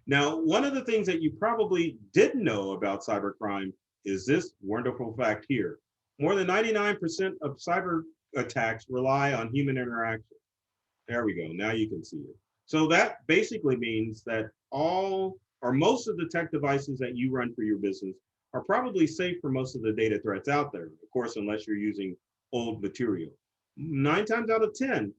Now, one of the things that you probably didn't know about cybercrime is this wonderful fact here. More than 99% of cyber attacks rely on human interaction. There we go. Now you can see it. So that basically means that all or most of the tech devices that you run for your business are probably safe for most of the data threats out there, of course, unless you're using old material. 9 times out of 10,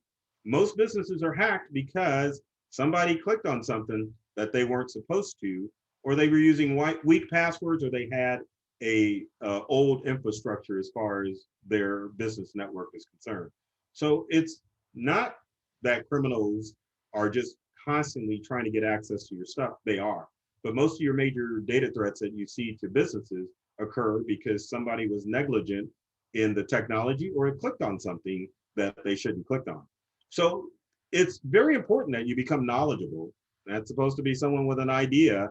most businesses are hacked because somebody clicked on something that they weren't supposed to, or they were using weak passwords, or they had a old infrastructure as far as their business network is concerned. So it's not that criminals are just constantly trying to get access to your stuff. They are. But most of your major data threats that you see to businesses occur because somebody was negligent in the technology or clicked on something that they shouldn't click on. So it's very important that you become knowledgeable. That's supposed to be someone with an idea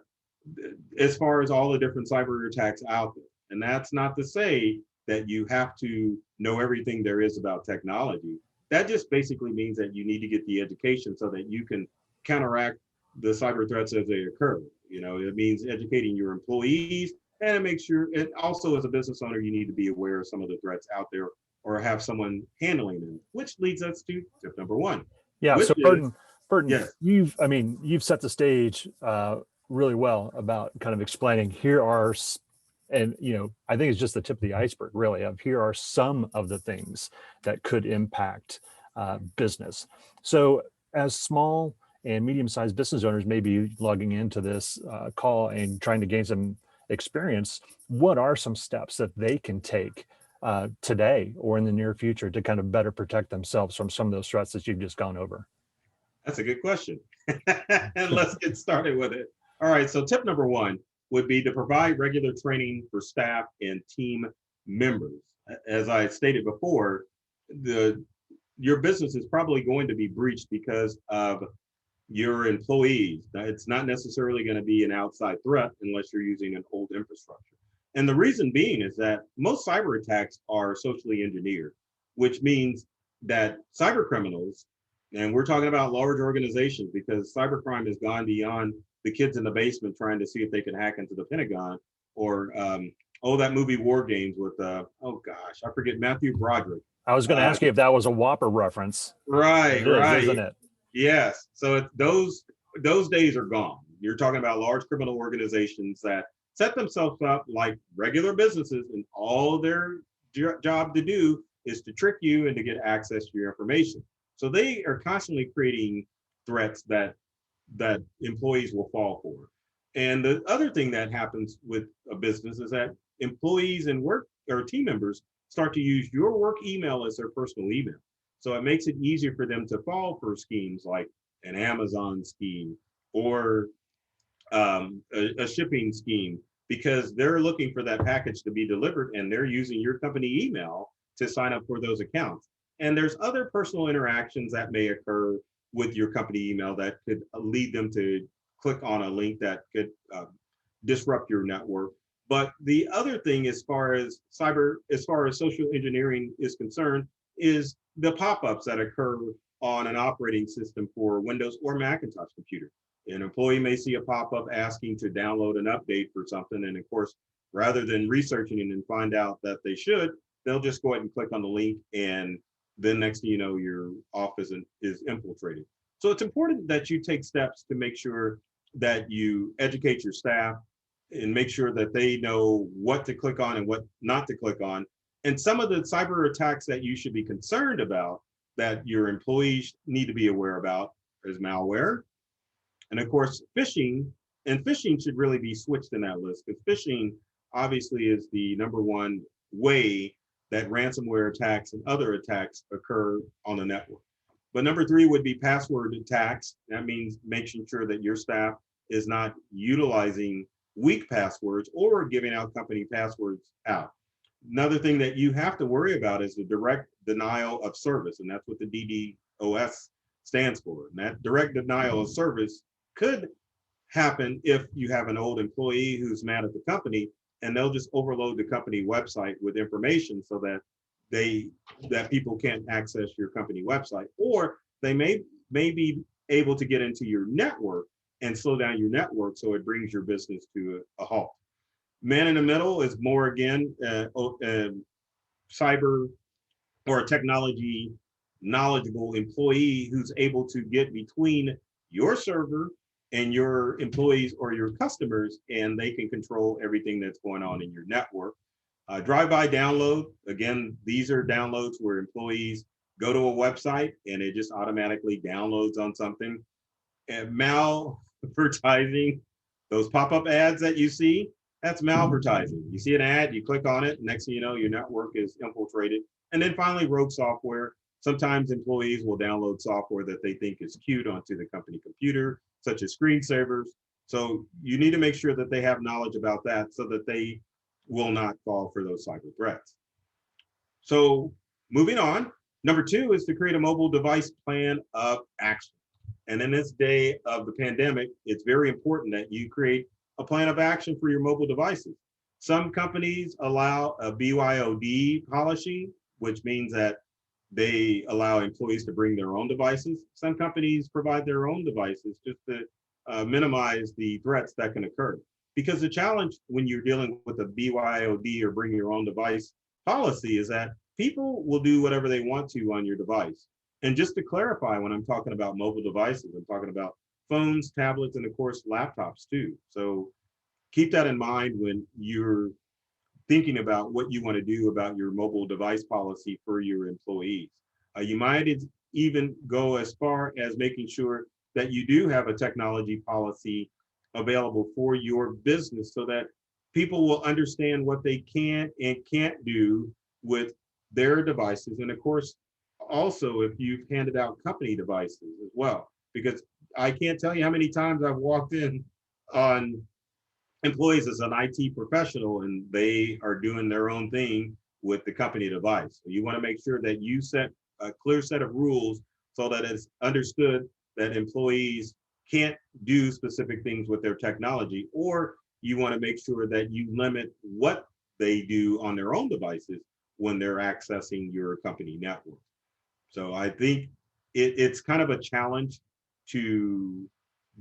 as far as all the different cyber attacks out there. And that's not to say that you have to know everything there is about technology. That just basically means that you need to get the education so that you can counteract the cyber threats as they occur. You know, it means educating your employees, and it makes sure, and also as a business owner, you need to be aware of some of the threats out there or have someone handling them, which leads us to tip number one. Yeah. Which So is, Burton, yes, you've set the stage really well about kind of explaining here are, and I think it's just the tip of the iceberg, really. Of here are some of the things that could impact business. So as small and medium-sized business owners may be logging into this call and trying to gain some experience, what are some steps that they can take today or in the near future to kind of better protect themselves from some of those threats that you've just gone over? that's a good question. And let's get started with it. All right, so tip number one would be to provide regular training for staff and team members. As I stated before, your business is probably going to be breached because of your employees. It's not necessarily going to be an outside threat unless you're using an old infrastructure. And the reason being is that most cyber attacks are socially engineered, which means that cyber criminals, and we're talking about large organizations because cybercrime has gone beyond the kids in the basement trying to see if they can hack into the Pentagon, or that movie War Games with oh gosh, I forget, Matthew Broderick. I was going to ask you if that was a Whopper reference. Right, It is, isn't it? Yes. So those days are gone. You're talking about large criminal organizations that set themselves up like regular businesses, and all their job to do is to trick you and to get access to your information. So they are constantly creating threats that employees will fall for. And the other thing that happens with a business is that employees and work or team members start to use your work email as their personal email. So it makes it easier for them to fall for schemes like an Amazon scheme or a shipping scheme, because they're looking for that package to be delivered and they're using your company email to sign up for those accounts. And there's other personal interactions that may occur with your company email that could lead them to click on a link that could disrupt your network. But the other thing, as far as social engineering is concerned, is the pop-ups that occur on an operating system for Windows or Macintosh computer. An employee may see a pop-up asking to download an update for something, and of course, rather than researching it and find out that they should, they'll just go ahead and click on the link, and then next thing you know, your office is infiltrated. So it's important that you take steps to make sure that you educate your staff and make sure that they know what to click on and what not to click on. And some of the cyber attacks that you should be concerned about that your employees need to be aware about is malware. And of course, phishing, and phishing should really be switched in that list, because phishing obviously is the number one way that ransomware attacks and other attacks occur on the network. But number three would be password attacks. That means making sure that your staff is not utilizing weak passwords or giving out company passwords out. Another thing that you have to worry about is the direct denial of service, and that's what the DDoS stands for. And that direct denial of service could happen if you have an old employee who's mad at the company, and they'll just overload the company website with information so that people can't access your company website, or they may be able to get into your network and slow down your network so it brings your business to a halt. Man in the middle is more, again, cyber or a technology knowledgeable employee who's able to get between your server and your employees or your customers, and they can control everything that's going on in your network. Drive-by download, again, these are downloads where employees go to a website and it just automatically downloads on something. And malvertising, those pop-up ads that you see, that's malvertising. You see an ad, you click on it, next thing you know, your network is infiltrated. And then finally, rogue software. Sometimes employees will download software that they think is cute onto the company computer, such as screensavers. So you need to make sure that they have knowledge about that so that they will not fall for those cyber threats. So moving on, number 2 is to create a mobile device plan of action. And in this day of the pandemic, it's very important that you create a plan of action for your mobile devices. Some companies allow a BYOD policy, which means that they allow employees to bring their own devices. Some companies provide their own devices just to minimize the threats that can occur. Because the challenge when you're dealing with a BYOD or bring your own device policy is that people will do whatever they want to on your device. And just to clarify, when I'm talking about mobile devices, I'm talking about phones, tablets, and of course, laptops too. So keep that in mind when you're thinking about what you want to do about your mobile device policy for your employees. You might even go as far as making sure that you do have a technology policy available for your business so that people will understand what they can and can't do with their devices. And of course, also if you've handed out company devices as well, because I can't tell you how many times I've walked in on employees as an IT professional and they are doing their own thing with the company device. So you want to make sure that you set a clear set of rules so that it's understood that employees can't do specific things with their technology, or you want to make sure that you limit what they do on their own devices when they're accessing your company network. So I think it's kind of a challenge to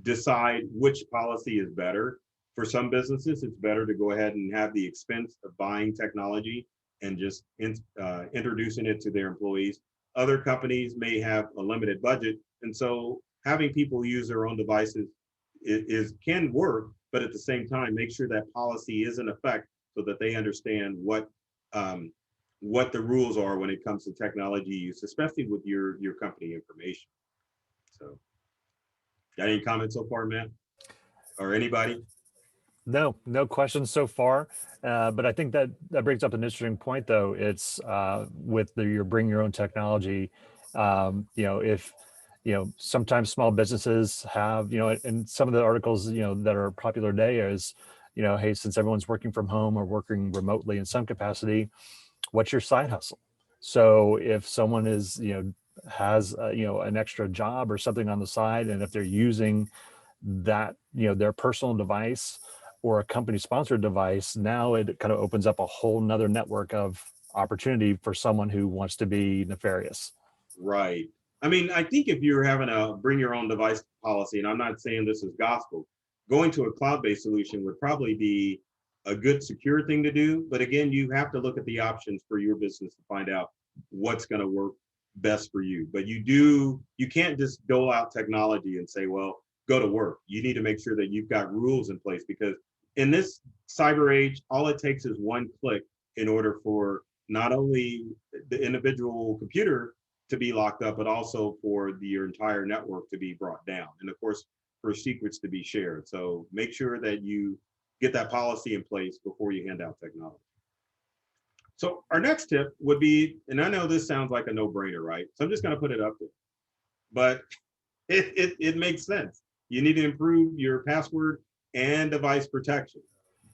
decide which policy is better. For some businesses, it's better to go ahead and have the expense of buying technology and just introducing it to their employees. Other companies may have a limited budget, and so having people use their own devices can work, but at the same time, make sure that policy is in effect so that they understand what the rules are when it comes to technology use, especially with your company information. So, got any comments so far, Matt, or anybody? No questions so far. But I think that brings up an interesting point, though. It's with your bring your own technology. If sometimes small businesses have, and some of the articles, that are popular today is, hey, since everyone's working from home or working remotely in some capacity, what's your side hustle? So if someone has an extra job or something on the side, and if they're using that, their personal device or a company sponsored device, now it kind of opens up a whole nother network of opportunity for someone who wants to be nefarious. Right. I mean, I think if you're having a bring your own device policy, and I'm not saying this is gospel, going to a cloud-based solution would probably be a good secure thing to do. But again, you have to look at the options for your business to find out what's going to work best for you. But you can't just dole out technology and say, well, go to work. You need to make sure that you've got rules in place, because in this cyber age, all it takes is one click in order for not only the individual computer to be locked up, but also for your entire network to be brought down. And of course, for secrets to be shared. So make sure that you get that policy in place before you hand out technology. So our next tip would be, and I know this sounds like a no-brainer, right? So I'm just going to put it up there, but it makes sense. You need to improve your password and device protection.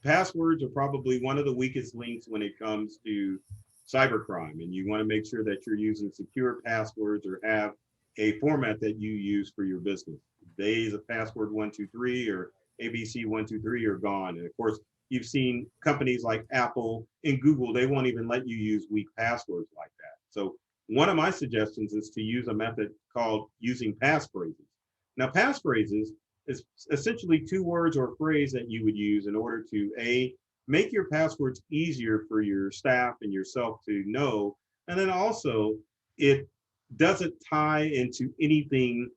Passwords are probably one of the weakest links when it comes to cybercrime, and you want to make sure that you're using secure passwords or have a format that you use for your business. Days of password 123 or ABC 123 are gone. And of course, you've seen companies like Apple and Google, they won't even let you use weak passwords like that. So one of my suggestions is to use a method called using passphrases. Now, passphrases, is essentially 2 words or a phrase that you would use in order to make your passwords easier for your staff and yourself to know. And then also, it doesn't tie into anything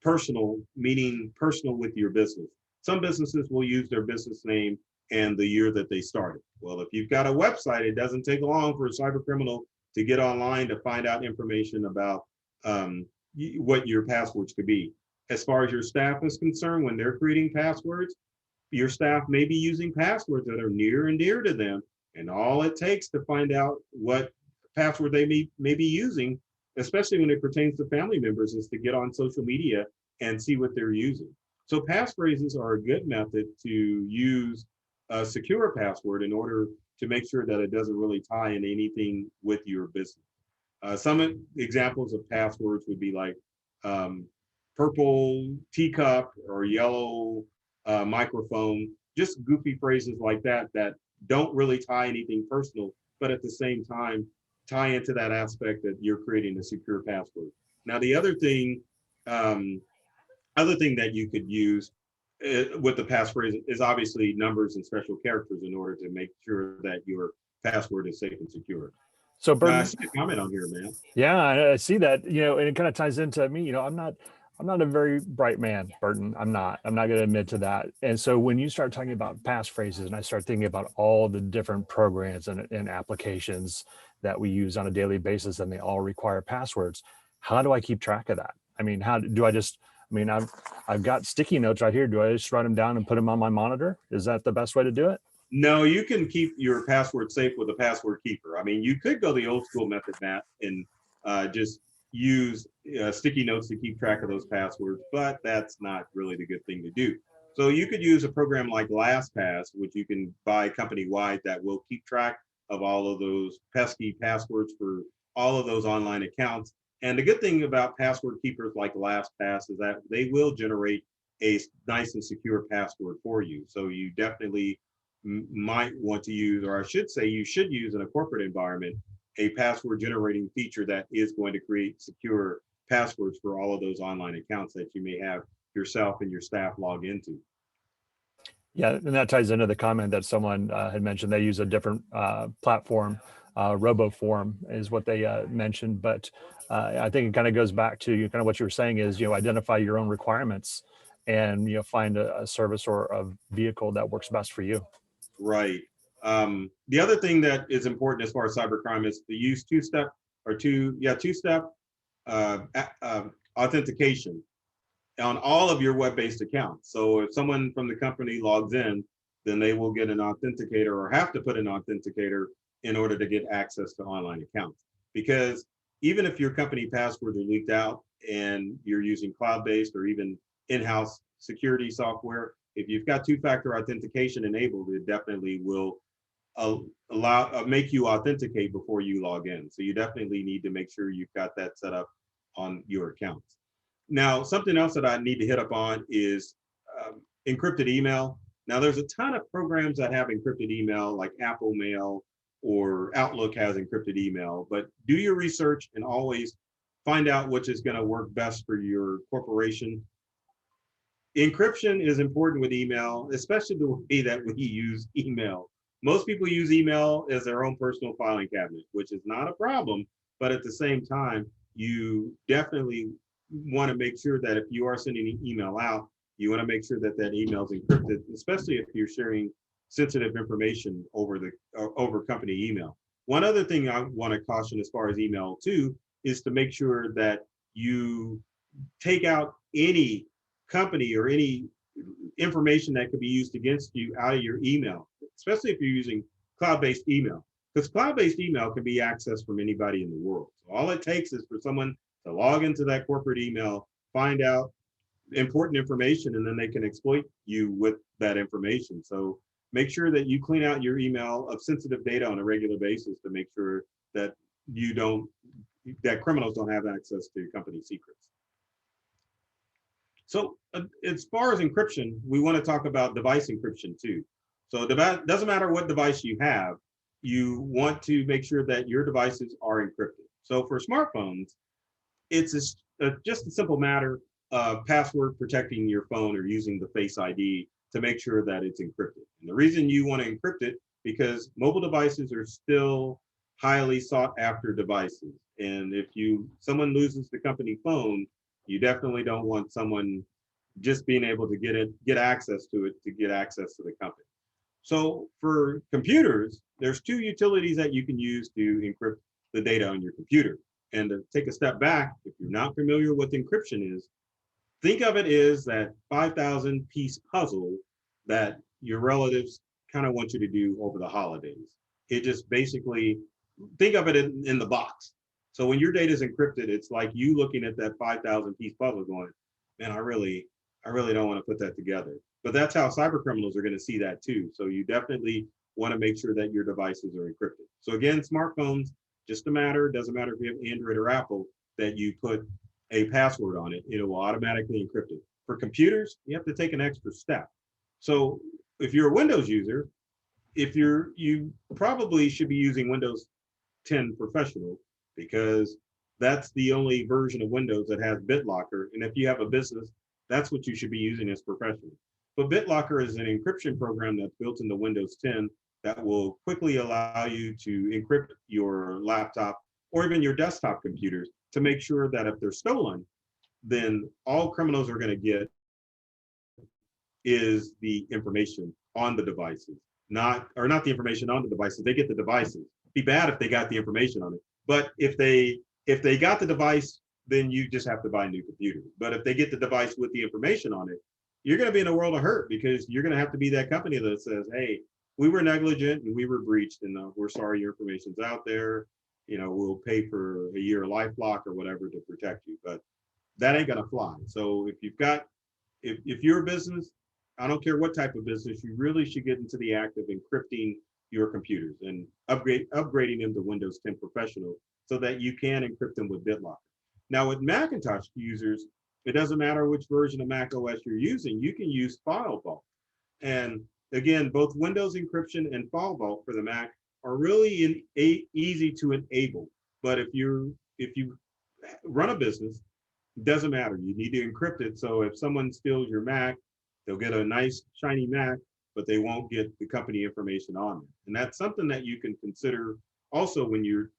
personal, meaning personal with your business. Some businesses will use their business name and the year that they started. Well, if you've got a website, it doesn't take long for a cyber criminal to get online to find out information about what your passwords could be. As far as your staff is concerned, when they're creating passwords, your staff may be using passwords that are near and dear to them. And all it takes to find out what password they may be using, especially when it pertains to family members, is to get on social media and see what they're using. So passphrases are a good method to use a secure password in order to make sure that it doesn't really tie in anything with your business. Some examples of passwords would be like purple teacup or yellow microphone, just goofy phrases like that that don't really tie anything personal, but at the same time tie into that aspect that you're creating a secure password. Now, the other thing that you could use with the passphrase is obviously numbers and special characters in order to make sure that your password is safe and secure. So Now, I Burton, see a comment on here, man. yeah, I see that, and it kind of ties into me, I'm not a very bright man, Burton. I'm not going to admit to that. And so when you start talking about passphrases and I start thinking about all the different programs and applications that we use on a daily basis and they all require passwords, how do I keep track of that? I mean, how do I just, I mean, I've got sticky notes right here. Do I just write them down and put them on my monitor? Is that the best way to do it? No, you can keep your password safe with a password keeper. I mean, you could go the old school method, Matt, and just use sticky notes to keep track of those passwords, but that's not really the good thing to do. So you could use a program like LastPass, which you can buy company-wide, that will keep track of all of those pesky passwords for all of those online accounts. And the good thing about password keepers like LastPass is that they will generate a nice and secure password for you. So you definitely might want to use, or I should say you should use in a corporate environment, a password generating feature that is going to create secure passwords for all of those online accounts that you may have yourself and your staff log into. Yeah, and that ties into the comment that someone had mentioned. They use a different platform, RoboForm is what they mentioned. But I think it kind of goes back to kind of what you were saying is, identify your own requirements and, find a service or a vehicle that works best for you. Right. The other thing that is important as far as cybercrime is to use two-step authentication on all of your web-based accounts. So if someone from the company logs in, then they will get an authenticator or have to put an authenticator in order to get access to online accounts. Because even if your company passwords are leaked out and you're using cloud-based or even in-house security software, if you've got two-factor authentication enabled, it definitely will make you authenticate before you log in. So you definitely need to make sure you've got that set up on your accounts. Now, something else that I need to hit up on is encrypted email. Now, there's a ton of programs that have encrypted email, like Apple Mail or Outlook has encrypted email, but do your research and always find out which is going to work best for your corporation. Encryption is important with email, especially the way that we use email. Most people use email as their own personal filing cabinet, which is not a problem, but at the same time, you definitely want to make sure that if you are sending an email out, you want to make sure that that email is encrypted, especially if you're sharing sensitive information over company email. One other thing I want to caution as far as email too is to make sure that you take out any company or any information that could be used against you out of your email, especially if you're using cloud-based email, because cloud-based email can be accessed from anybody in the world. So all it takes is for someone to log into that corporate email, find out important information, and then they can exploit you with that information. So make sure that you clean out your email of sensitive data on a regular basis to make sure that that criminals don't have access to company secrets. So as far as encryption, we want to talk about device encryption too. So it doesn't matter what device you have, you want to make sure that your devices are encrypted. So for smartphones, it's just a simple matter password protecting your phone or using the Face ID to make sure that it's encrypted. And the reason you want to encrypt it, because mobile devices are still highly sought after devices. And if someone loses the company phone, you definitely don't want someone just being able to get access to it, to get access to the company. So for computers, there's two utilities that you can use to encrypt the data on your computer. And to take a step back, if you're not familiar with what encryption is, think of it as that 5,000 piece puzzle that your relatives kind of want you to do over the holidays. It just basically, think of it in the box. So when your data is encrypted, it's like you looking at that 5,000 piece puzzle going, man, I really don't want to put that together. But that's how cyber criminals are going to see that too. So you definitely want to make sure that your devices are encrypted. So again, smartphones, doesn't matter if you have Android or Apple, that you put a password on it, it will automatically encrypt it. For computers, you have to take an extra step. So if you're a Windows user, you probably should be using Windows 10 Professional, because that's the only version of Windows that has Bitlocker. And if you have a business, that's what you should be using as Professional. But Bitlocker is an encryption program that's built into Windows 10 that will quickly allow you to encrypt your laptop or even your desktop computers to make sure that if they're stolen, then all criminals are going to get is the information on the devices, not the information on the devices. They get the devices. It'd be bad if they got the information on it. But if they got the device, then you just have to buy new computers. But if they get the device with the information on it, you're going to be in a world of hurt, because you're going to have to be that company that says, hey, we were negligent and we were breached, and we're sorry your information's out there. We'll pay for a year of LifeLock or whatever to protect you. But that ain't going to fly. So if you're a business, I don't care what type of business, you really should get into the act of encrypting your computers and upgrading them to Windows 10 Professional so that you can encrypt them with BitLocker. Now with Macintosh users, it doesn't matter which version of macOS you're using, you can use File Vault. And again, both Windows encryption and File Vault for the Mac are really easy to enable. But if you run a business, it doesn't matter. You need to encrypt it. So if someone steals your Mac, they'll get a nice shiny Mac, but they won't get the company information on it. And that's something that you can consider also when you're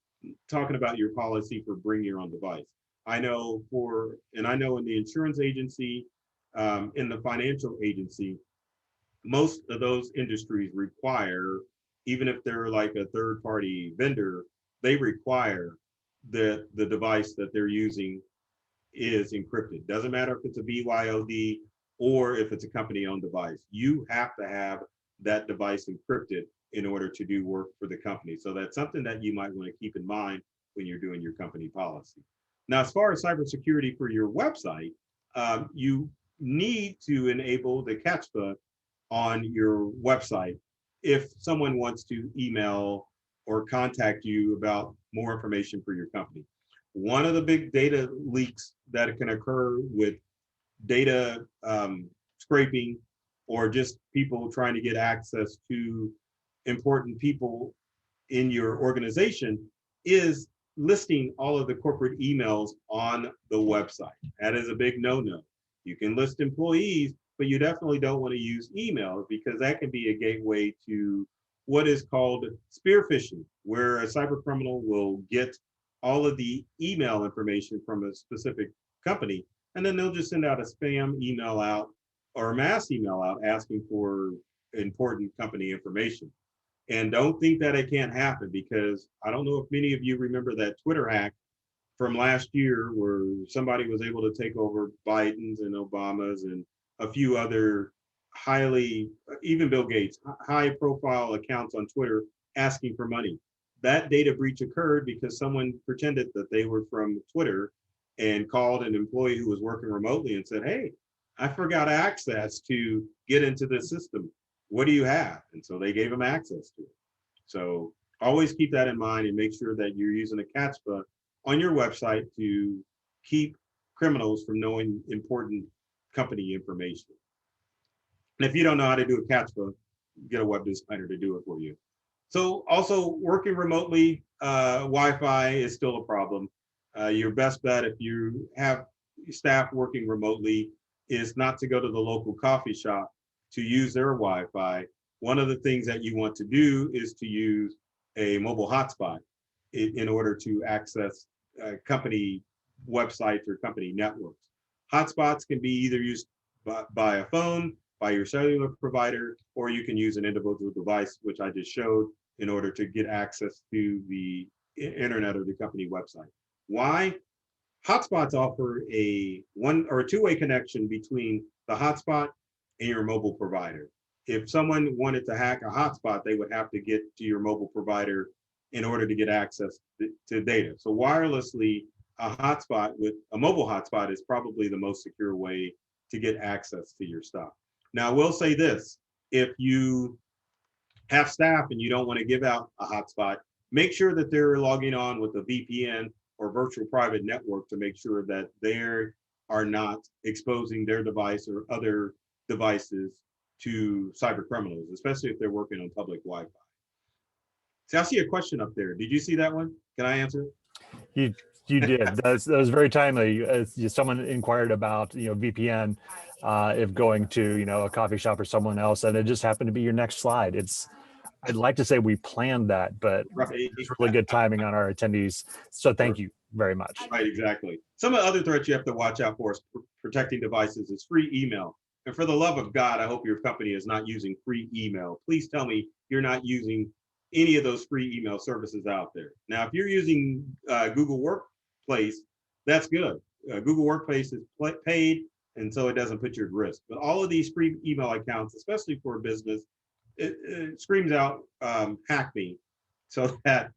talking about your policy for bring your own device. I know in the insurance agency, in the financial agency, most of those industries require, even if they're like a third party vendor, they require that the device that they're using is encrypted. Doesn't matter if it's a BYOD or if it's a company owned device. You have to have that device encrypted in order to do work for the company. So that's something that you might want to keep in mind when you're doing your company policy. Now, as far as cybersecurity for your website, you need to enable the CAPTCHA on your website if someone wants to email or contact you about more information for your company. One of the big data leaks that can occur with data scraping or just people trying to get access to important people in your organization is listing all of the corporate emails on the website. That is a big no-no. You can list employees, but you definitely don't want to use email, because that can be a gateway to what is called spear phishing, where a cyber criminal will get all of the email information from a specific company, and then they'll just send out a spam email out or a mass email out asking for important company information. And don't think that it can't happen, because I don't know if many of you remember that Twitter hack from last year where somebody was able to take over Biden's and Obama's and a few other even Bill Gates, high profile accounts on Twitter asking for money. That data breach occurred because someone pretended that they were from Twitter and called an employee who was working remotely and said, hey, I forgot access to get into the system. What do you have? And so they gave them access to it. So always keep that in mind and make sure that you're using a CAPTCHA on your website to keep criminals from knowing important company information. And if you don't know how to do a CAPTCHA, get a web designer to do it for you. So also working remotely, Wi-Fi is still a problem. Your best bet, if you have staff working remotely is not to go to the local coffee shop to use their Wi-Fi. One of the things that you want to do is to use a mobile hotspot in order to access company websites or company networks. Hotspots can be either used by a phone, by your cellular provider, or you can use an individual device, which I just showed, in order to get access to the internet or the company website. Why? Hotspots offer a one or a two-way connection between the hotspot and your mobile provider. If someone wanted to hack a hotspot, they would have to get to your mobile provider in order to get access to data. So wirelessly, a hotspot with a mobile hotspot is probably the most secure way to get access to your stuff. Now, I will say this, if you have staff and you don't want to give out a hotspot, make sure that they're logging on with a VPN or virtual private network to make sure that they are not exposing their device or other devices to cyber criminals, especially if they're working on public Wi-Fi. See, I see a question up there. Did you see that one? Can I answer it? You did. That was very timely. Someone inquired about VPN if going to a coffee shop or someone else, and it just happened to be your next slide. I'd like to say we planned that, but Right. it's really good timing on our attendees. So thank you very much. Right, exactly. Some of the other threats you have to watch out for is protecting devices is free email. And for the love of God, I hope your company is not using free email. Please tell me you're not using any of those free email services out there. Now, if you're using Google Workplace, that's good. Google Workplace is paid, and so it doesn't put you at risk. But all of these free email accounts, especially for a business, it screams out, hack me, so that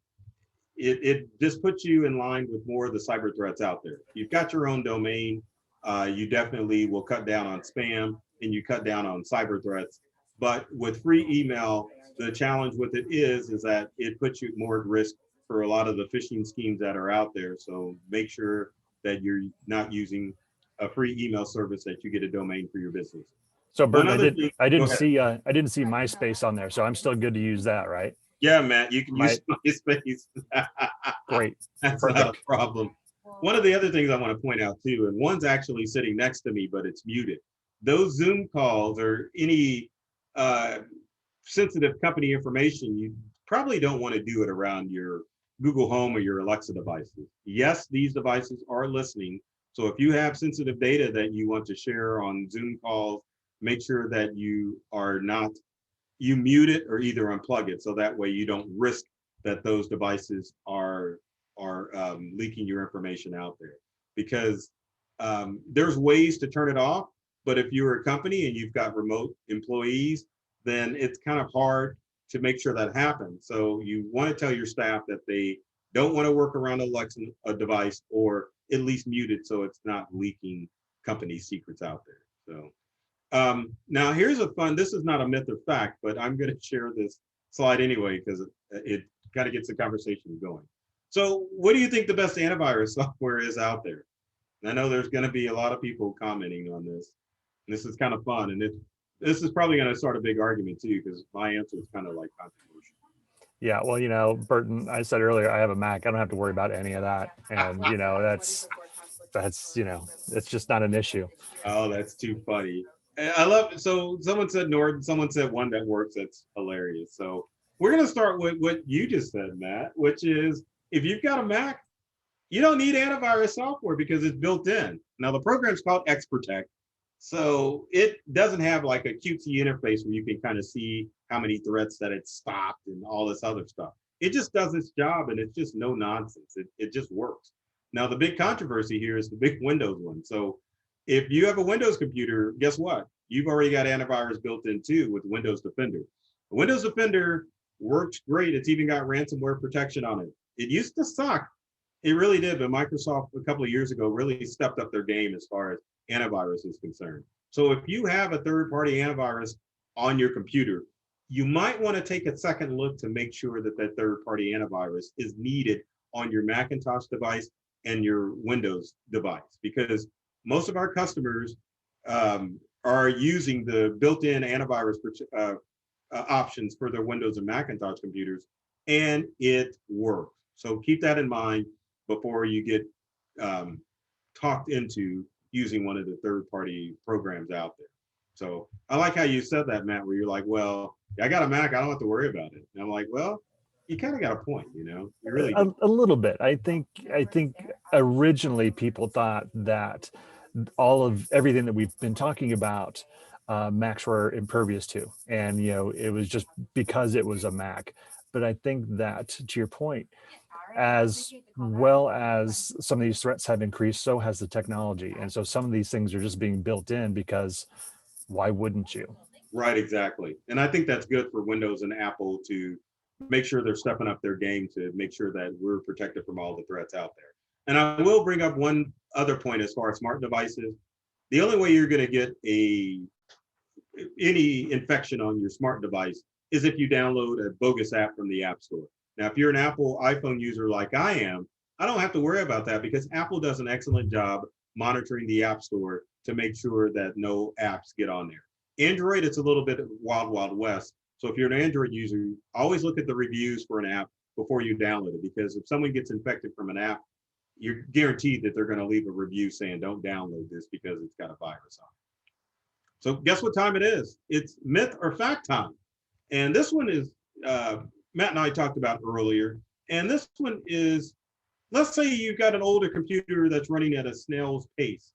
it just puts you in line with more of the cyber threats out there. You've got your own domain, you definitely will cut down on spam and you cut down on cyber threats. But with free email, the challenge with it is that it puts you more at risk for a lot of the phishing schemes that are out there. So make sure that you're not using a free email service, that you get a domain for your business. So Burton, I didn't see MySpace on there, so I'm still good to use that, right? Yeah, Matt, you can use MySpace. Great. That's Perfect. not a problem. One of the other things I want to point out too, and one's actually sitting next to me, but it's muted. Those Zoom calls or any sensitive company information, you probably don't want to do it around your Google Home or your Alexa devices. Yes, these devices are listening. So if you have sensitive data that you want to share on Zoom calls, make sure that you mute it or either unplug it, so that way you don't risk that those devices are leaking your information out there. Because there's ways to turn it off, but if you're a company and you've got remote employees, then it's kind of hard to make sure that happens. So you want to tell your staff that they don't want to work around a device, or at least mute it so it's not leaking company secrets out there. So now here's this is not a myth or fact, but I'm going to share this slide anyway, because it kind of gets the conversation going. So what do you think the best antivirus software is out there? And I know there's going to be a lot of people commenting on this. And this is kind of fun. And this is probably going to start a big argument too, because my answer is kind of like controversial. Yeah, well, Burton, I said earlier, I have a Mac. I don't have to worry about any of that. And, that's it's just not an issue. Oh, that's too funny. I love it. So someone said Nord, someone said one that works. That's hilarious. So we're going to start with what you just said, Matt, which is if you've got a Mac, you don't need antivirus software because it's built in. Now the program's called XProtect. So it doesn't have like a cutesy interface where you can kind of see how many threats that it stopped and all this other stuff. It just does its job, and it's just no nonsense. It just works. Now the big controversy here is the big Windows one. So if you have a Windows computer, guess what? You've already got antivirus built in too with Windows Defender. The Windows Defender works great. It's even got ransomware protection on it. It used to suck. It really did, but Microsoft a couple of years ago really stepped up their game as far as antivirus is concerned. So if you have a third-party antivirus on your computer, you might want to take a second look to make sure that that third-party antivirus is needed on your Macintosh device and your Windows device, because most of our customers are using the built-in antivirus options for their Windows and Macintosh computers, and it works. So keep that in mind before you get talked into using one of the third-party programs out there. So I like how you said that, Matt, where you're like, well, I got a Mac, I don't have to worry about it. And I'm like, well, you kind of got a point, you know, you really do. A little bit. I think originally people thought that all of everything that we've been talking about, Macs were impervious to, and it was just because it was a Mac. But I think that, to your point, as well as some of these threats have increased, so has the technology, and so some of these things are just being built in because why wouldn't you? Right, exactly. And I think that's good for Windows and Apple to make sure they're stepping up their game to make sure that we're protected from all the threats out there. And I will bring up one other point as far as smart devices. The only way you're going to get any infection on your smart device is if you download a bogus app from the App Store. Now, if you're an Apple iPhone user like I am, I don't have to worry about that because Apple does an excellent job monitoring the App Store to make sure that no apps get on there. Android, it's a little bit wild, wild west. So if you're an Android user, always look at the reviews for an app before you download it, because if someone gets infected from an app, you're guaranteed that they're going to leave a review saying, don't download this because it's got a virus on it. So guess what time it is? It's myth or fact time. And this one is, Matt and I talked about earlier. And this one is, let's say you've got an older computer that's running at a snail's pace.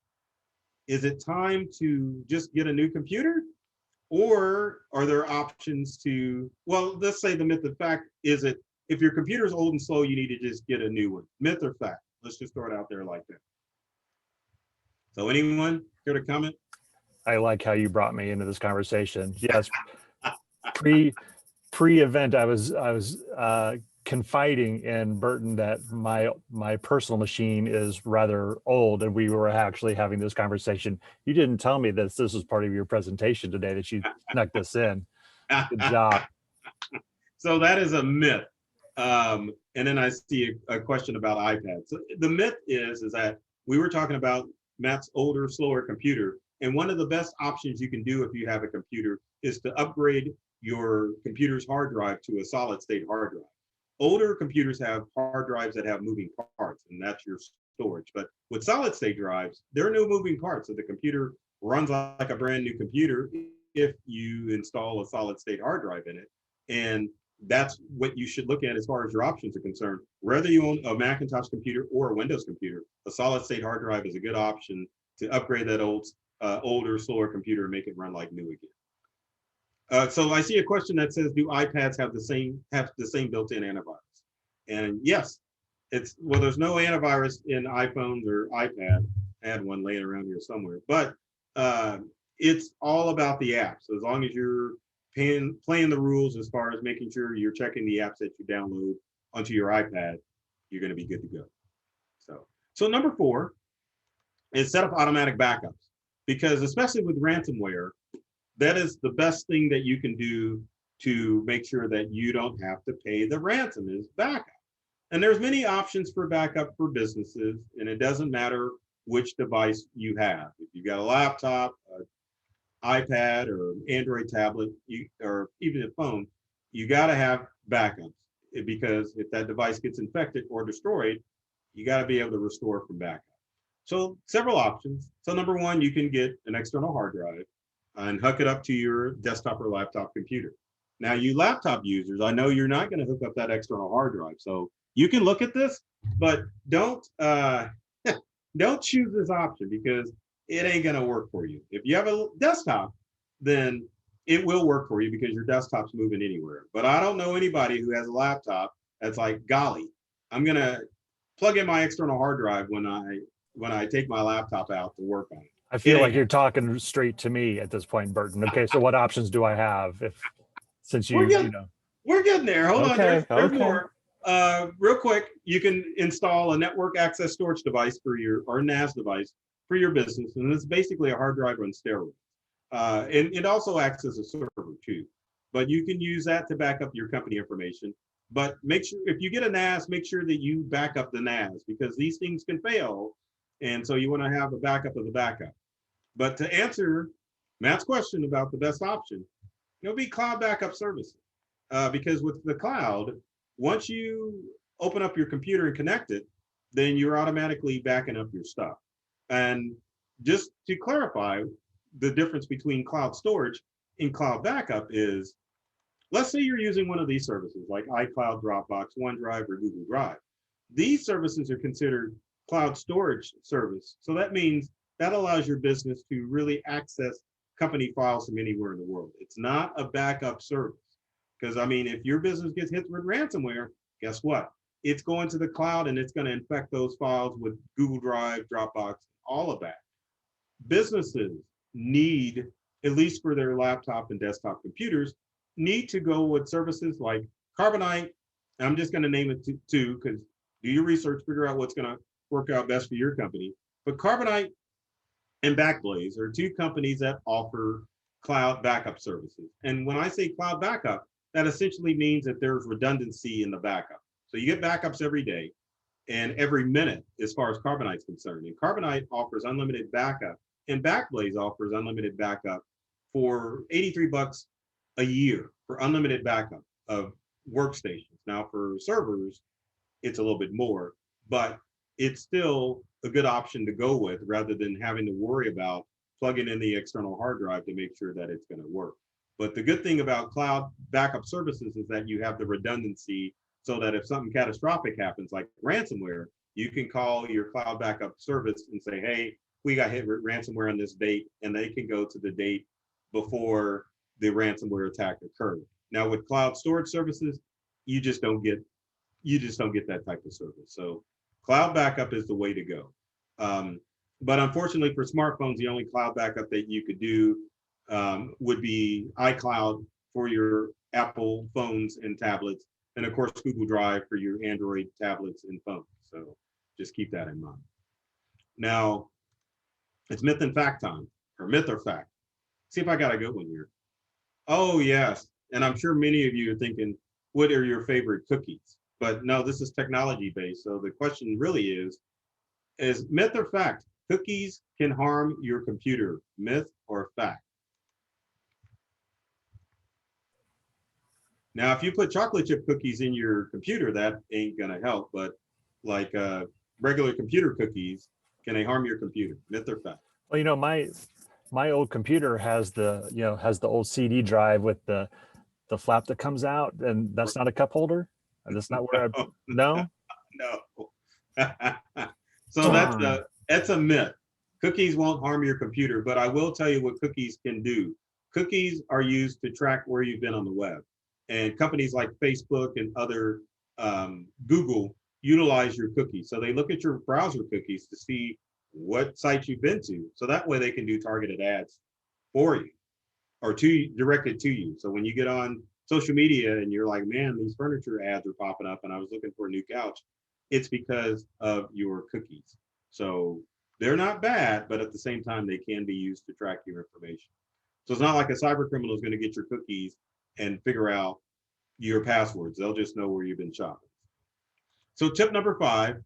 Is it time to just get a new computer? Or are there options to, well, let's say the myth of fact is it, if your computer's old and slow, you need to just get a new one. Myth or fact? Let's just throw it out there like that. So anyone care to comment? I like how you brought me into this conversation. Yes, pre-event, I was confiding in Burton that my personal machine is rather old, and we were actually having this conversation. You didn't tell me that this was part of your presentation today, that you snuck this in. Good job. So that is a myth. And then I see a question about iPads. So the myth is that we were talking about Matt's older, slower computer. And one of the best options you can do if you have a computer is to upgrade your computer's hard drive to a solid state hard drive. Older computers have hard drives that have moving parts, and that's your storage. But with solid state drives, there are no moving parts. So the computer runs like a brand new computer if you install a solid state hard drive in it. And that's what you should look at as far as your options are concerned. Whether you own a Macintosh computer or a Windows computer, a solid state hard drive is a good option to upgrade that older, slower computer and make it run like new again. So I see a question that says, do iPads have the same built-in antivirus? And yes, well, there's no antivirus in iPhones or iPad. I had one laying around here somewhere, but it's all about the apps. So as long as you're playing the rules as far as making sure you're checking the apps that you download onto your iPad, you're going to be good to go. So number 4 is set up automatic backups, because especially with ransomware, that is the best thing that you can do to make sure that you don't have to pay the ransom is backup. And there's many options for backup for businesses, and it doesn't matter which device you have. If you've got a laptop, an iPad, or Android tablet, or even a phone, you got to have backups, because if that device gets infected or destroyed, you got to be able to restore from backup. So several options. So number 1, you can get an external hard drive and hook it up to your desktop or laptop computer. Now, you laptop users, I know you're not going to hook up that external hard drive, so you can look at this, but don't don't choose this option, because it ain't going to work for you. If you have a desktop, then it will work for you because your desktop's moving anywhere. But I don't know anybody who has a laptop that's like, golly, I'm going to plug in my external hard drive when I take my laptop out to work on it. I feel like you're talking straight to me at this point, Burton. Okay, so what options do I have since we're getting there. Hold on, there's more. Real quick, you can install a network access storage device or NAS device for your business, and it's basically a hard drive on steroids. And it also acts as a server too, but you can use that to back up your company information. But make sure, if you get a NAS, make sure that you back up the NAS, because these things can fail, and so you want to have a backup of the backup. But to answer Matt's question about the best option, it'll be cloud backup services, because with the cloud, once you open up your computer and connect it, then you're automatically backing up your stuff. And just to clarify, the difference between cloud storage and cloud backup is, let's say you're using one of these services like iCloud, Dropbox, OneDrive, or Google Drive. These services are considered cloud storage service. So that means that allows your business to really access company files from anywhere in the world. It's not a backup service. Because I mean, if your business gets hit with ransomware, guess what? It's going to the cloud and it's going to infect those files with Google Drive, Dropbox, all of that. Businesses need, at least for their laptop and desktop computers, need to go with services like Carbonite. I'm just going to name it two because do your research, figure out what's going to work out best for your company. But Carbonite and Backblaze are two companies that offer cloud backup services. And when I say cloud backup, that essentially means that there's redundancy in the backup. So you get backups every day and every minute as far as Carbonite's concerned. And Carbonite offers unlimited backup, and Backblaze offers unlimited backup for 83 bucks a year for unlimited backup of workstations. Now for servers, it's a little bit more, but it's still a good option to go with rather than having to worry about plugging in the external hard drive to make sure that it's going to work. But the good thing about cloud backup services is that you have the redundancy so that if something catastrophic happens, like ransomware, you can call your cloud backup service and say, hey, we got hit with ransomware on this date, and they can go to the date before the ransomware attack occurred. Now with cloud storage services, you just don't get that type of service. So cloud backup is the way to go. But unfortunately for smartphones, the only cloud backup that you could do would be iCloud for your Apple phones and tablets, and of course Google Drive for your Android tablets and phones. So just keep that in mind. Now it's myth and fact time, or myth or fact. See if I got a good one here. Oh yes, and I'm sure many of you are thinking, what are your favorite cookies? But no, this is technology based. So the question really is myth or fact, cookies can harm your computer, myth or fact? Now, if you put chocolate chip cookies in your computer, that ain't gonna help, but like regular computer cookies, can they harm your computer, myth or fact? Well, my old computer has the old CD drive with the flap that comes out, and that's not a cup holder. That's not where I, no. No. So that's a myth. Cookies won't harm your computer, but I will tell you what cookies can do. Cookies are used to track where you've been on the web, and companies like Facebook and other Google utilize your cookies. So they look at your browser cookies to see what sites you've been to, so that way they can do targeted ads for you or directed to you. So when you get on social media and you're like, man, these furniture ads are popping up and I was looking for a new couch, it's because of your cookies. So they're not bad, but at the same time, they can be used to track your information. So it's not like a cyber criminal is going to get your cookies and figure out your passwords. They'll just know where you've been shopping. So tip number 5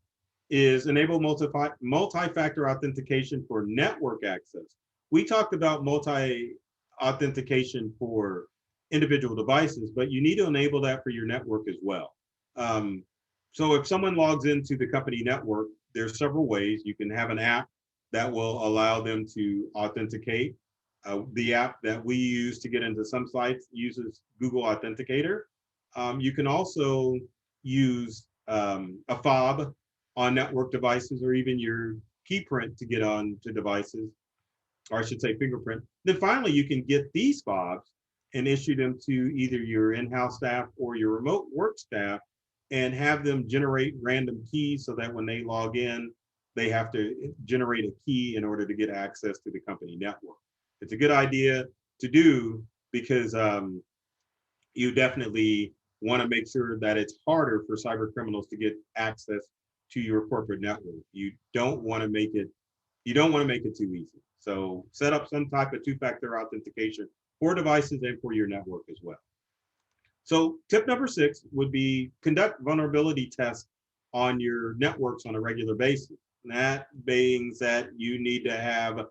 is enable multi-factor authentication for network access. We talked about multi-authentication for individual devices, but you need to enable that for your network as well. So if someone logs into the company network, there's several ways. You can have an app that will allow them to authenticate. The app that we use to get into some sites uses Google Authenticator. You can also use a fob on network devices, or even your key print to get on to devices, or I should say fingerprint. Then finally, you can get these fobs and issue them to either your in-house staff or your remote work staff and have them generate random keys so that when they log in, they have to generate a key in order to get access to the company network. It's a good idea to do because you definitely want to make sure that it's harder for cyber criminals to get access to your corporate network. You don't want to make it too easy. So set up some type of two-factor authentication for devices and for your network as well. So tip number 6 would be conduct vulnerability tests on your networks on a regular basis. And that means that you need to have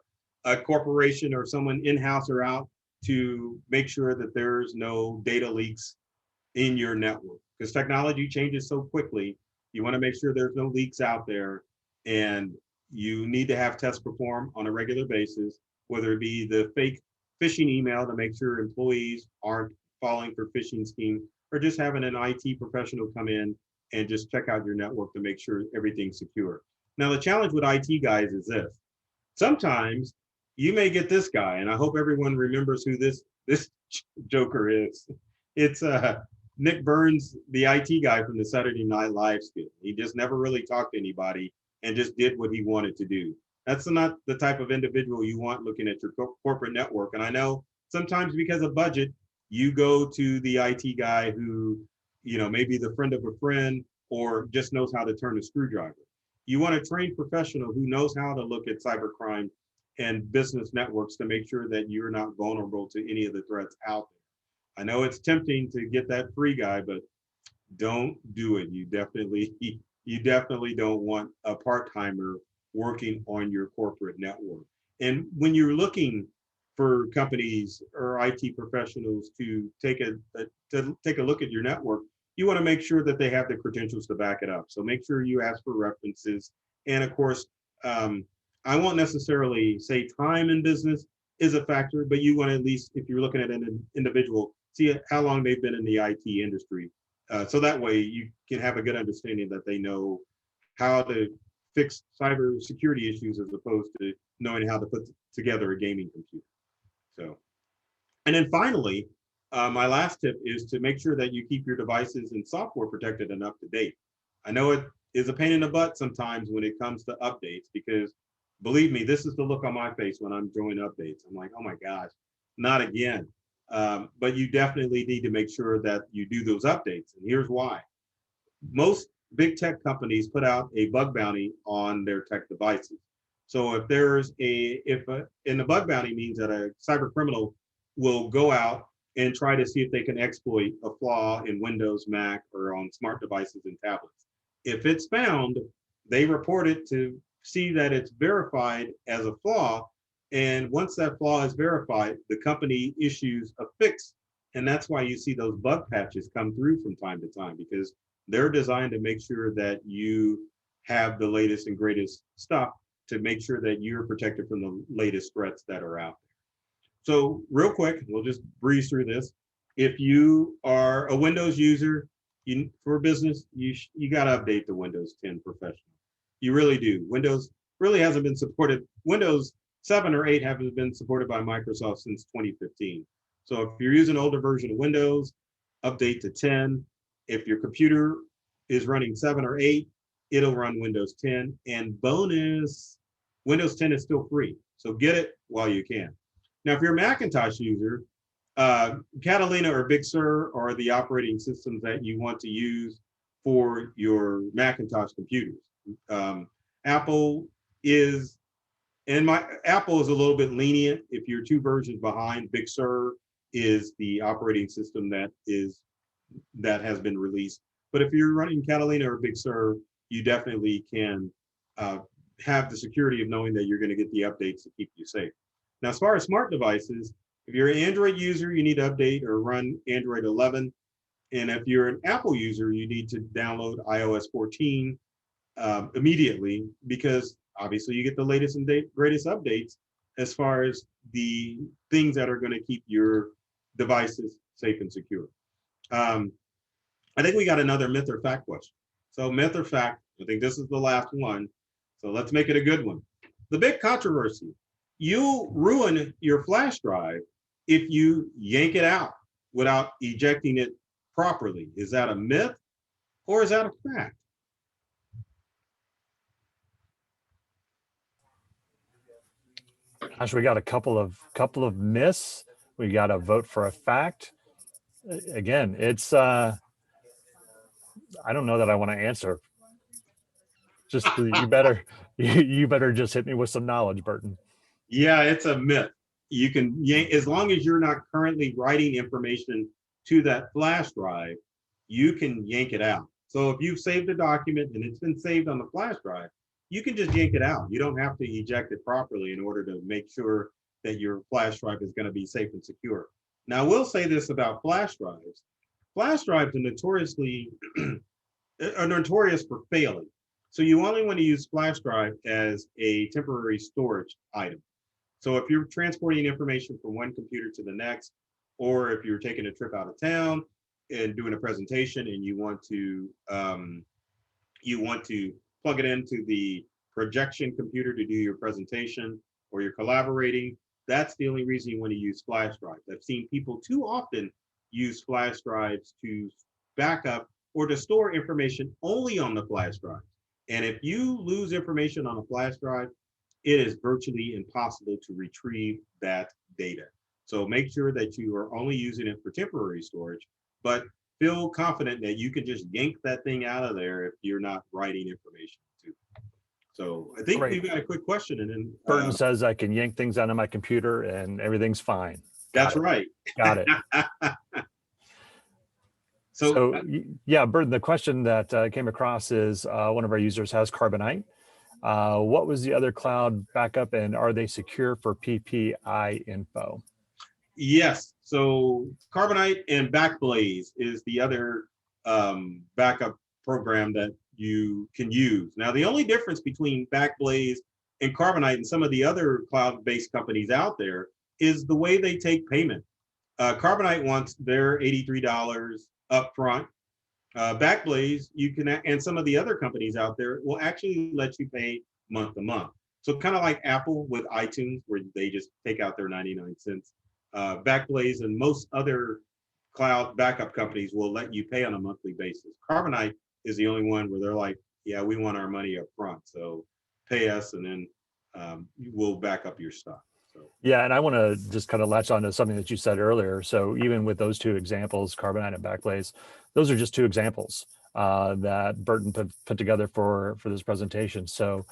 a corporation or someone in-house or out to make sure that there's no data leaks in your network, because technology changes so quickly. You want to make sure there's no leaks out there, and You need to have tests performed on a regular basis, whether it be the fake phishing email to make sure employees aren't falling for phishing schemes, or just having an IT professional come in and just check out your network to make sure everything's secure. Now, the challenge with IT guys is this. Sometimes you may get this guy, and I hope everyone remembers who this joker is. It's Nick Burns, the IT guy from the Saturday Night Live skit. He just never really talked to anybody and just did what he wanted to do. That's not the type of individual you want looking at your corporate network. And I know sometimes because of budget, you go to the IT guy who, maybe the friend of a friend or just knows how to turn a screwdriver. You want a trained professional who knows how to look at cybercrime and business networks to make sure that you're not vulnerable to any of the threats out there. I know it's tempting to get that free guy, but don't do it. You definitely don't want a part-timer working on your corporate network. And when you're looking for companies or IT professionals to take a look at your network, you want to make sure that they have the credentials to back it up. So make sure you ask for references. And of course, I won't necessarily say time in business is a factor, but you want to at least, if you're looking at an individual, see how long they've been in the IT industry. So that way you can have a good understanding that they know how to fix cyber security issues as opposed to knowing how to put together a gaming computer. So, and then finally, my last tip is to make sure that you keep your devices and software protected and up to date. I know it is a pain in the butt sometimes when it comes to updates, because believe me, this is the look on my face when I'm joining updates. I'm like, oh my gosh, not again. But you definitely need to make sure that you do those updates. And here's why. Most big tech companies put out a bug bounty on their tech devices. So if there's and the bug bounty means that a cyber criminal will go out and try to see if they can exploit a flaw in Windows, Mac, or on smart devices and tablets. If it's found, they report it to see that it's verified as a flaw. And once that flaw is verified, the company issues a fix. And that's why you see those bug patches come through from time to time, because they're designed to make sure that you have the latest and greatest stuff to make sure that you're protected from the latest threats that are out there. So real quick, we'll just breeze through this. If you are a Windows user, for business, you got to update to Windows 10 Professional. You really do. Windows really hasn't been supported. Windows 7 or 8 haven't been supported by Microsoft since 2015. So if you're using an older version of Windows, update to 10. If your computer is running 7 or 8, it'll run Windows 10. And bonus, Windows 10 is still free. So get it while you can. Now, if you're a Macintosh user, Catalina or Big Sur are the operating systems that you want to use for your Macintosh computers. Apple is a little bit lenient. If you're 2 versions behind, Big Sur is the operating system that has been released. But if you're running Catalina or Big Sur, you definitely can have the security of knowing that you're going to get the updates to keep you safe. Now, as far as smart devices, if you're an Android user, you need to update or run Android 11. And if you're an Apple user, you need to download iOS 14 immediately, because obviously you get the latest and greatest updates as far as the things that are going to keep your devices safe and secure. I think we got another myth or fact question. So myth or fact, I think this is the last one. So let's make it a good one. The big controversy: you ruin your flash drive if you yank it out without ejecting it properly. Is that a myth or is that a fact? Gosh, we got a couple of myths. We got to vote for a fact. Again, it's I don't know that I want to answer. Just you better you better just hit me with some knowledge, Burton. Yeah, it's a myth. You can yank, as long as you're not currently writing information to that flash drive, you can yank it out. So if you've saved a document and it's been saved on the flash drive, you can just yank it out. You don't have to eject it properly in order to make sure that your flash drive is going to be safe and secure. Now, I will say this about flash drives. Flash drives are notorious for failing. So you only want to use flash drive as a temporary storage item. So if you're transporting information from one computer to the next, or if you're taking a trip out of town and doing a presentation and you want to plug it into the projection computer to do your presentation, or you're collaborating, that's the only reason you want to use flash drives. I've seen people too often use flash drives to back up or to store information only on the flash drive. And if you lose information on a flash drive, it is virtually impossible to retrieve that data. So make sure that you are only using it for temporary storage, but feel confident that you can just yank that thing out of there if you're not writing information to. So I think Great. we've got a quick question, and then Burton says I can yank things out of my computer and everything's fine. That's right. Got it. So yeah, Burton, the question that came across is one of our users has Carbonite. What was the other cloud backup, and are they secure for PPI info? Yes. So Carbonite and Backblaze is the other backup program that you can use. Now, the only difference between Backblaze and Carbonite and some of the other cloud-based companies out there is the way they take payment. Carbonite wants their $83 upfront. Backblaze, you can, and some of the other companies out there will actually let you pay month to month. So kind of like Apple with iTunes, where they just take out their 99 cents. Backblaze and most other cloud backup companies will let you pay on a monthly basis. Carbonite is the only one where they're like, yeah, we want our money up front. So pay us, and then we'll back up your stuff. So. Yeah, and I want to just kind of latch on to something that you said earlier. So even with those two examples, Carbonite and Backblaze, those are just two examples that Burton put together for this presentation. So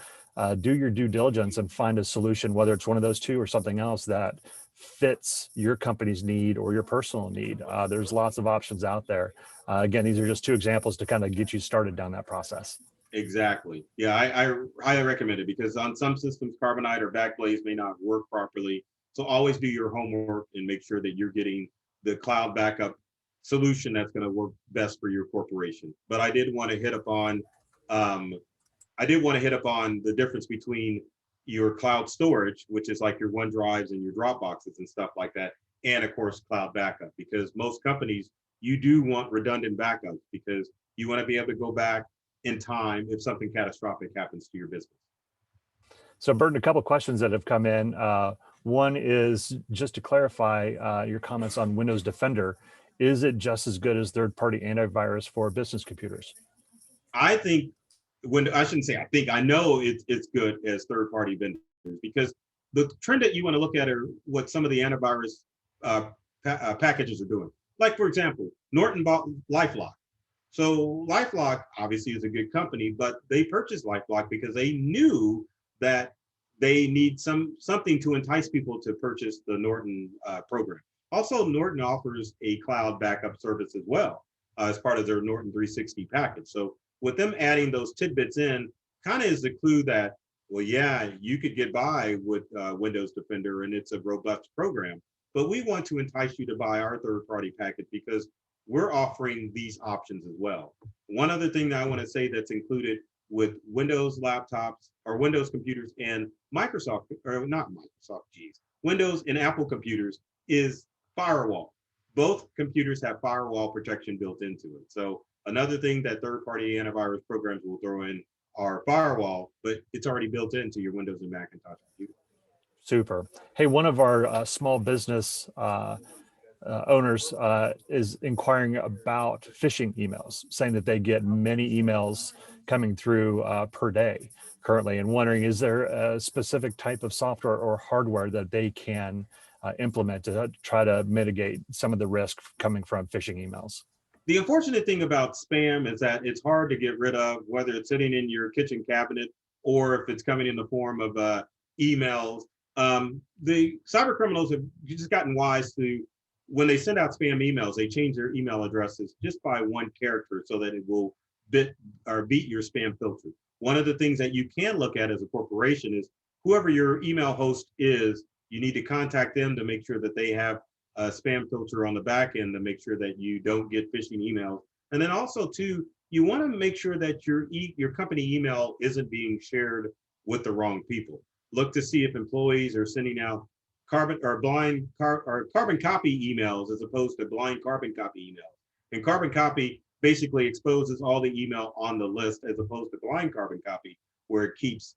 do your due diligence and find a solution, whether it's one of those two or something else that fits your company's need or your personal need. There's lots of options out there. Again, these are just two examples to kind of get you started down that process. Exactly. Yeah, I highly recommend it, because on some systems, Carbonite or Backblaze may not work properly. So always do your homework and make sure that you're getting the cloud backup solution that's going to work best for your corporation. But I did want to hit upon the difference between your cloud storage, which is like your OneDrives and your Dropboxes and stuff like that, and of course cloud backup, because most companies, you do want redundant backups, because you want to be able to go back in time if something catastrophic happens to your business. So Burton, a couple of questions that have come in. One is just to clarify your comments on Windows Defender. Is it just as good as third-party antivirus for business computers? I think, I know it's good as third-party vendors, because the trend that you want to look at are what some of the antivirus packages are doing. Like, for example, Norton bought LifeLock. So LifeLock obviously is a good company, but they purchased LifeLock because they knew that they need something to entice people to purchase the Norton program. Also, Norton offers a cloud backup service as well as part of their Norton 360 package. So with them adding those tidbits in, kind of is the clue that, well, yeah, you could get by with Windows Defender and it's a robust program, but we want to entice you to buy our third-party package because we're offering these options as well. One other thing that I want to say that's included with Windows laptops or Windows computers and Windows and Apple computers is firewall. Both computers have firewall protection built into it. So another thing that third-party antivirus programs will throw in are firewall, but it's already built into your Windows and Macintosh computer. Super. Hey, one of our small business owners is inquiring about phishing emails, saying that they get many emails coming through per day currently, and wondering, is there a specific type of software or hardware that they can implement to try to mitigate some of the risk coming from phishing emails? The unfortunate thing about spam is that it's hard to get rid of, whether it's sitting in your kitchen cabinet or if it's coming in the form of emails. The cyber criminals have just gotten wise to, when they send out spam emails, they change their email addresses just by one character so that it will beat your spam filter. One of the things that you can look at as a corporation is whoever your email host is, you need to contact them to make sure that they have a spam filter on the back end to make sure that you don't get phishing emails. And then also too, you want to make sure that your company email isn't being shared with the wrong people. Look to see if employees are sending out carbon copy emails as opposed to blind carbon copy emails. And carbon copy basically exposes all the email on the list as opposed to blind carbon copy, where it keeps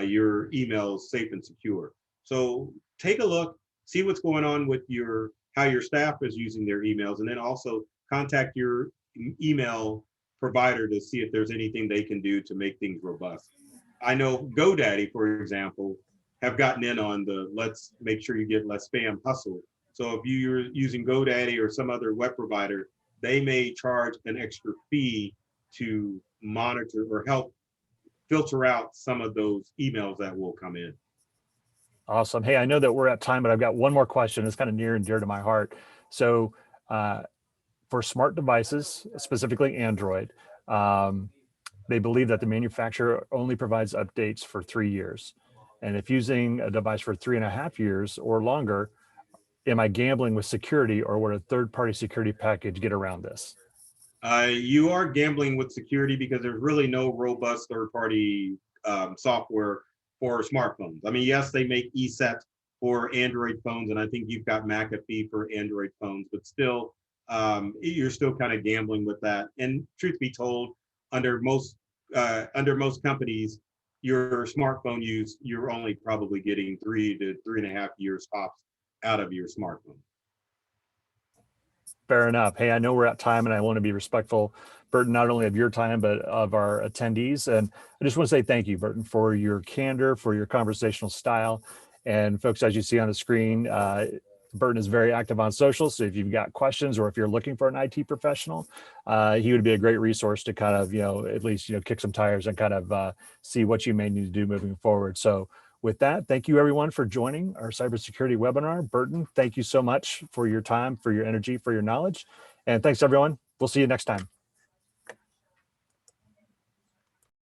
your emails safe and secure. So take a look, see what's going on with how your staff is using their emails, and then also contact your email provider to see if there's anything they can do to make things robust. I know GoDaddy, for example, have gotten in on the let's make sure you get less spam hustle. So if you're using GoDaddy or some other web provider, they may charge an extra fee to monitor or help filter out some of those emails that will come in. Awesome. Hey, I know that we're at time, but I've got one more question. It's kind of near and dear to my heart. So for smart devices, specifically Android, they believe that the manufacturer only provides updates for 3 years. And if using a device for 3.5 years or longer, am I gambling with security, or would a third-party security package get around this? You are gambling with security because there's really no robust third-party software for smartphones. I mean, yes, they make ESET for Android phones, and I think you've got McAfee for Android phones, but still, you're still kind of gambling with that. And truth be told, under most companies, your smartphone use, you're only probably getting 3 to 3.5 years tops out of your smartphone. Fair enough. Hey, I know we're at time, and I want to be respectful, Burton, not only of your time, but of our attendees. And I just want to say thank you, Burton, for your candor, for your conversational style. And folks, as you see on the screen, Burton is very active on social. So if you've got questions, or if you're looking for an IT professional, he would be a great resource to kind of, at least, kick some tires and kind of see what you may need to do moving forward. So with that, thank you everyone for joining our cybersecurity webinar. Burton, thank you so much for your time, for your energy, for your knowledge. And thanks everyone. We'll see you next time.